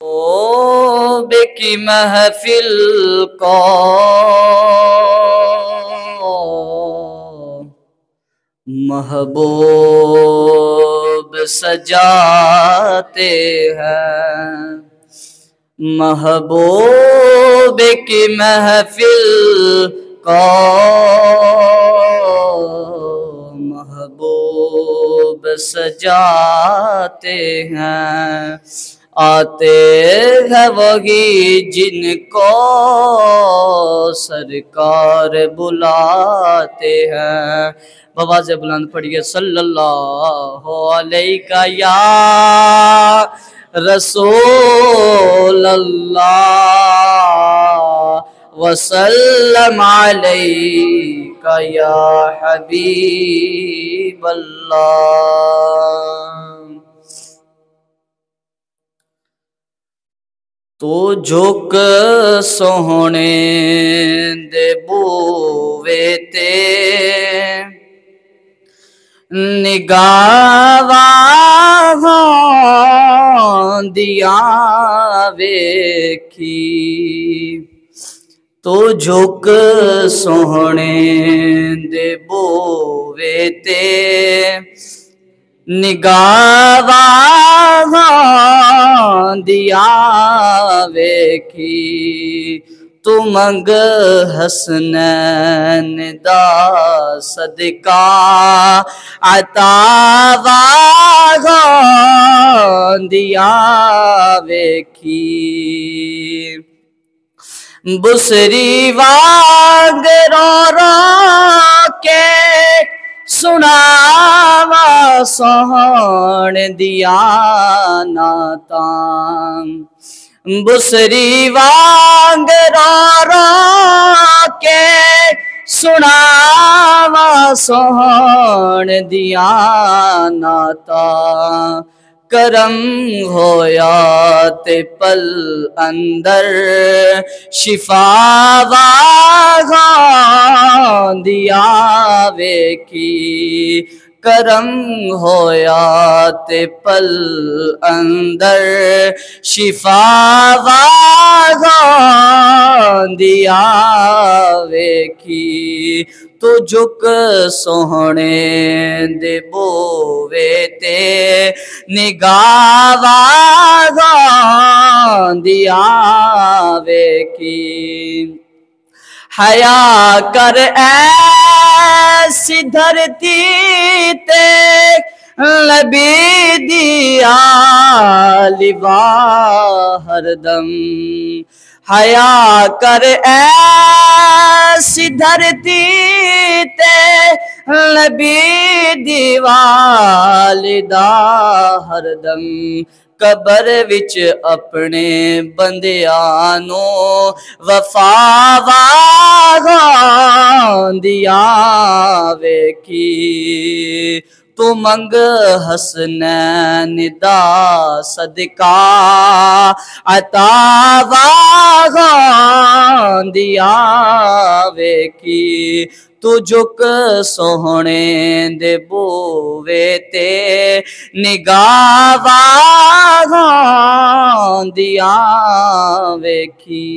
ओ बेकी महफिल को महबूब सजाते हैं। महबूब की महफिल को महबूब सजाते हैं। आते हैं वही जिनको सरकार बुलाते हैं। बाबा से बुलंद पढ़िए सल्लल्लाहु अलैका या रसूल अल्लाह वसल्लम अलैका या हबीब अल्लाह। तो झुक सोहने दे बूवे ते निगावां दिया वेखी। तो झुक सोहने दे बूवे ते निगावां दिया वेखी। तू मंग हसनैन दा सदका अतावां दिया वेखी। बुसरी वांग रो रो के सुनावा सोहण दिया नातां। बुसरी वांग रो रो के सुनावा सोहण दिया नातां। करम होया ते पल अंदर शिफावा दिया वेखी। करम होया ते पल अंदर शिफावा दिया वेखी। तू झुक सोहने दे बोवे ते निगावां दिया वेखी। हया कर ऐसी धरती ते नबी दिया लिवा हरदम। हया कर ऐसी धरती ते नबी दीवालिदा हरदम। कबर विच अपने बंदियां नू वफावां दिया वेखी। तू मंग हसनैन दा सदका अतावां दिया वेखी। तू झुक सोहने दे बूवे ते निगावां दिया वेखी।